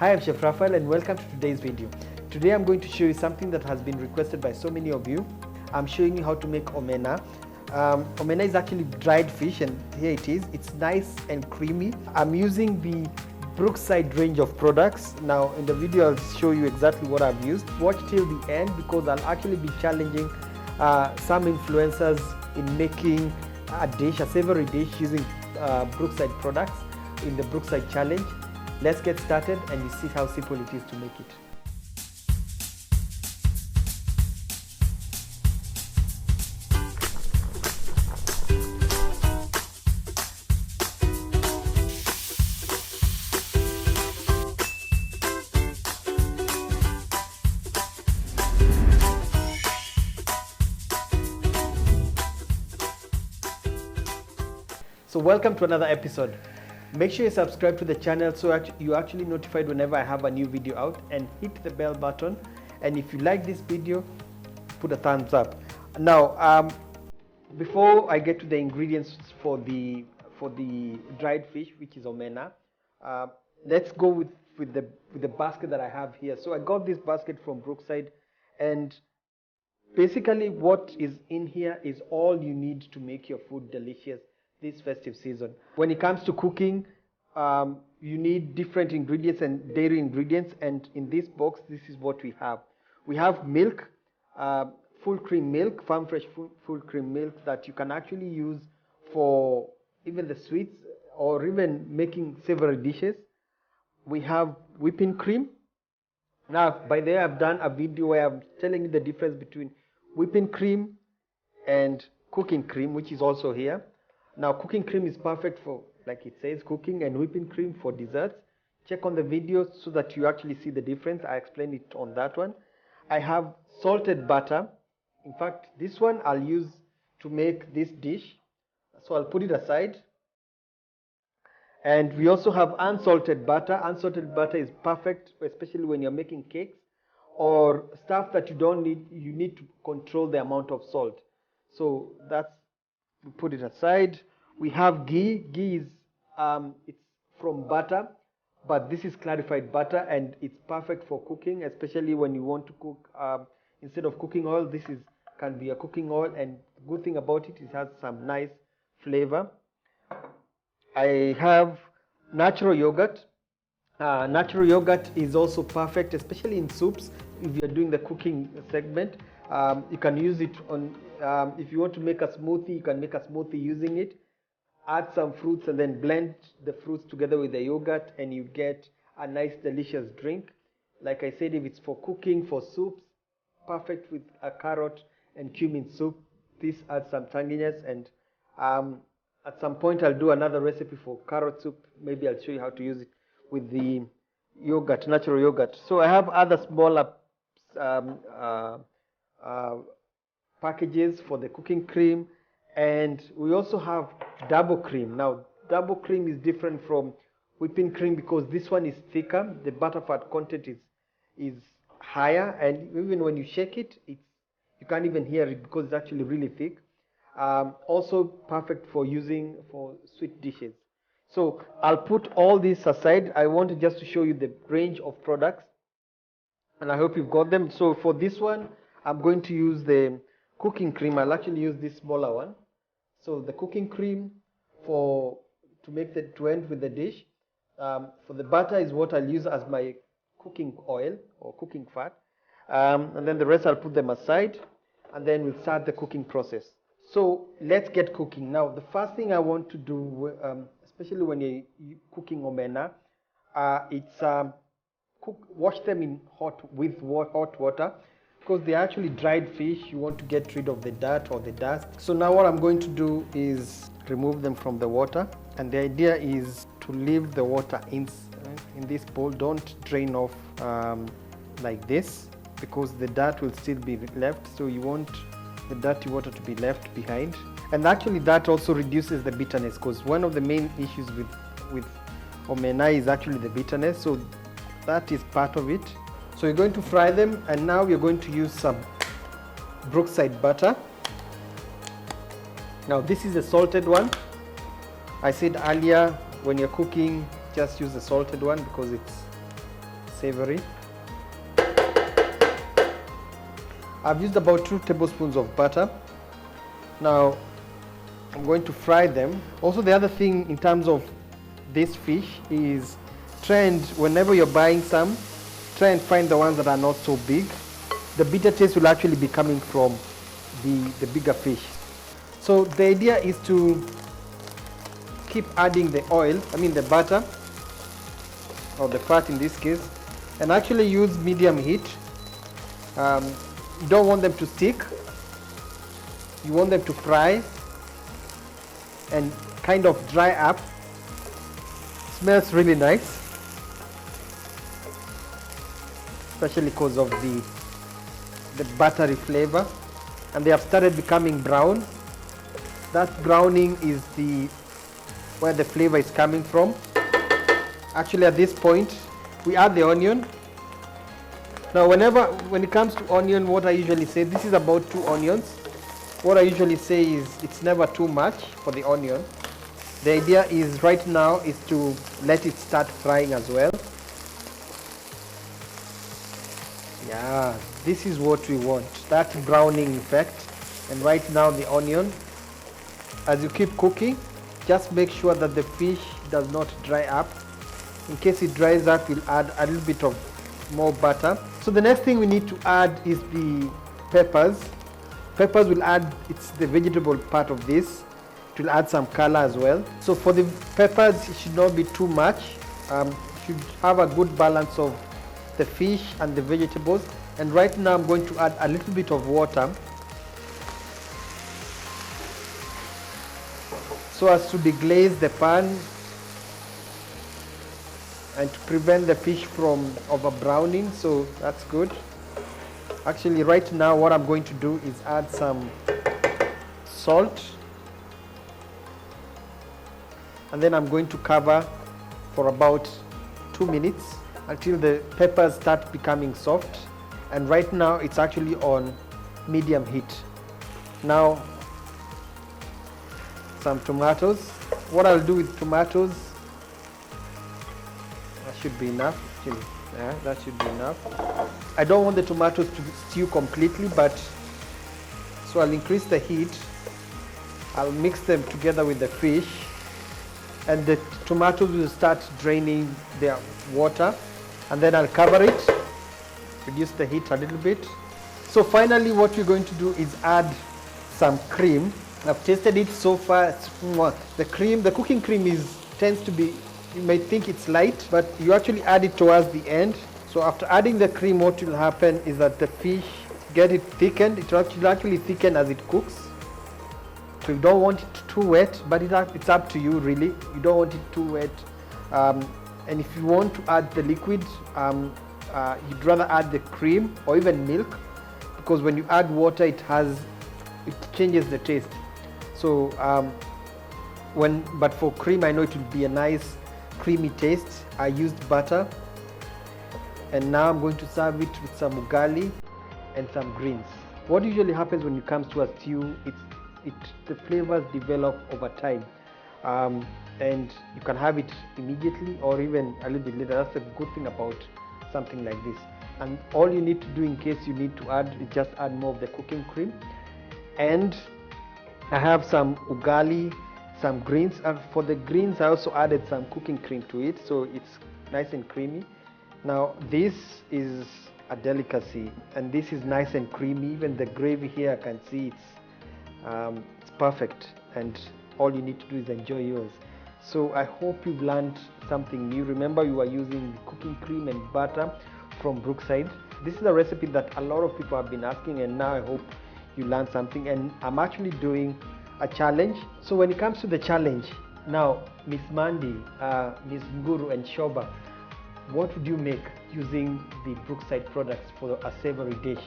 Hi, I'm Chef Raphael and welcome to today's video. Today I'm going to show you something that has been requested by so many of you. I'm showing you how to make omena. Omena is actually dried fish and here it is. It's nice and creamy. I'm using the Brookside range of products. Now in the video I'll show you exactly what I've used. Watch till the end because I'll actually be challenging some influencers in making a savory dish using Brookside products in the Brookside challenge. Let's get started and you see how simple it is to make it. So welcome to another episode. Make sure you subscribe to the channel so you're actually notified whenever I have a new video out, and hit the bell button. And if you like this video, put a thumbs up. Now, before I get to the ingredients for the dried fish, which is omena, let's go with the basket that I have here. So I got this basket from Brookside, and basically what is in here is all you need to make your food delicious this festive season. When it comes to cooking, you need different ingredients and dairy ingredients, and in this box this is what we have. We have milk, full cream milk, farm fresh full cream milk that you can actually use for even the sweets or even making savory dishes. We have whipping cream. Now by the way, I've done a video where I'm telling you the difference between whipping cream and cooking cream, which is also here. Now cooking cream is perfect for, like it says, cooking, and whipping cream for desserts. Check on the video so that you actually see the difference. I explained it on that one. I have salted butter. In fact, this one I'll use to make this dish, so I'll put it aside. And we also have unsalted butter. Unsalted butter is perfect, especially when you're making cakes or stuff that you don't need. You need to control the amount of salt. So we put it aside. We have ghee. Ghee is it's from butter, but this is clarified butter, and it's perfect for cooking, especially when you want to cook instead of cooking oil. This can be a cooking oil, and the good thing about it has some nice flavor. I have natural yogurt. Natural yogurt is also perfect, especially in soups. If you're doing the cooking segment, you can use it on. If you want to make a smoothie, you can make a smoothie using it. Add some fruits and then blend the fruits together with the yogurt, and you get a nice delicious drink. Like I said, if it's for cooking, for soups, perfect with a carrot and cumin soup. This adds some tanginess, and at some point I'll do another recipe for carrot soup. Maybe I'll show you how to use it with the yogurt, natural yogurt. So I have other smaller packages for the cooking cream, and we also have double cream. Now double cream is different from whipping cream because this one is thicker. The butterfat content is higher, and even when you shake it, you can't even hear it because it's actually really thick. Also perfect for using for sweet dishes. So I'll put all this aside. I wanted just to show you the range of products, and I hope you've got them. So for this one, I'm going to use the cooking cream. I'll actually use this smaller one. So the cooking cream to end with the dish. For the butter is what I'll use as my cooking oil or cooking fat, and then the rest I'll put them aside, and then we'll start the cooking process. So let's get cooking. Now the first thing I want to do, especially when you're cooking omena, it's wash them in hot water, because they're actually dried fish. You want to get rid of the dirt or the dust. So now what I'm going to do is remove them from the water, and the idea is to leave the water in this bowl. Don't drain off like this, because the dirt will still be left. So you want the dirty water to be left behind, and actually that also reduces the bitterness, because one of the main issues with omena is actually the bitterness. So that is part of it. So you're going to fry them, and now we're going to use some Brookside butter. Now this is the salted one. I said earlier, when you're cooking, just use the salted one because savory. I've used about 2 tablespoons of butter. Now I'm going to fry them. Also, the other thing in terms of this fish is whenever you're buying some, try and find the ones that are not so big. The bitter taste will actually be coming from the bigger fish. So the idea is to keep adding the oil, the butter, or the fat in this case, and actually use medium heat. You don't want them to stick. You want them to fry and kind of dry up. Smells really nice, especially because of the buttery flavor, and they have started becoming brown. That browning is where the flavor is coming from. Actually, at this point, we add the onion. Now, when it comes to onion, what I usually say, this is about 2 onions. What I usually say is it's never too much for the onion. The idea is right now is to let it start frying as well. Yeah, this is what we want, that browning effect. And right now the onion, as you keep cooking, just make sure that the fish does not dry up. In case it dries up, we'll add a little bit of more butter. So the next thing we need to add is the peppers. Peppers will add, it's the vegetable part of this. It will add some color as well. So for the peppers, it should not be too much. It should have a good balance of the fish and the vegetables. And right now I'm going to add a little bit of water so as to deglaze the pan and to prevent the fish from over browning. So that's good. Actually, right now what I'm going to do is add some salt, and then I'm going to cover for about 2 minutes until the peppers start becoming soft. And right now it's actually on medium heat. Now some tomatoes. What I'll do with tomatoes, that should be enough. Yeah, that should be enough. I don't want the tomatoes to stew completely, but so I'll increase the heat. I'll mix them together with the fish, and the tomatoes will start draining their water, and then I'll cover it, reduce the heat a little bit. So finally what we're going to do is add some cream. I've tasted it so far. The cooking cream tends to be, you may think it's light, but you actually add it towards the end. So after adding the cream, what will happen is that the fish get it thickened. It will actually thicken as it cooks. So you don't want it too wet, but it's up to you really. You don't want it too wet. And if you want to add the liquid, you'd rather add the cream or even milk, because when you add water, it changes the taste. So but for cream, I know it will be a nice creamy taste. I used butter, and now I'm going to serve it with some ugali and some greens. What usually happens when it comes to a stew, the flavors develop over time, and you can have it immediately or even a little bit later. That's the good thing about something like this. And all you need to do in case you need to add is just add more of the cooking cream. And I have some ugali, some greens, and for the greens I also added some cooking cream to it, so it's nice and creamy. Now this is a delicacy, and this is nice and creamy. Even the gravy here, I can see it's perfect, and all you need to do is enjoy yours. So I hope you've learned something new. Remember, you are using cooking cream and butter from Brookside. This is a recipe that a lot of people have been asking, and now I hope you learned something. And I'm actually doing a challenge. So when it comes to the challenge, now Miss Mandy, Miss Nguru and Shoba, what would you make using the Brookside products for a savory dish?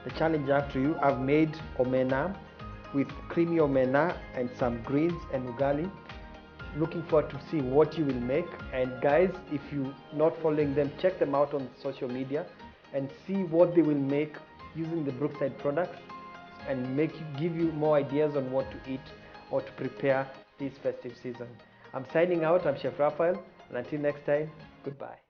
The challenge after you, I've made omena with creamy omena and some greens and ugali. Looking forward to see what you will make. And guys, if you're not following them, check them out on social media and see what they will make using the Brookside products, and give you more ideas on what to eat or to prepare this festive season. I'm signing out. I'm Chef Raphael, and until next time, goodbye.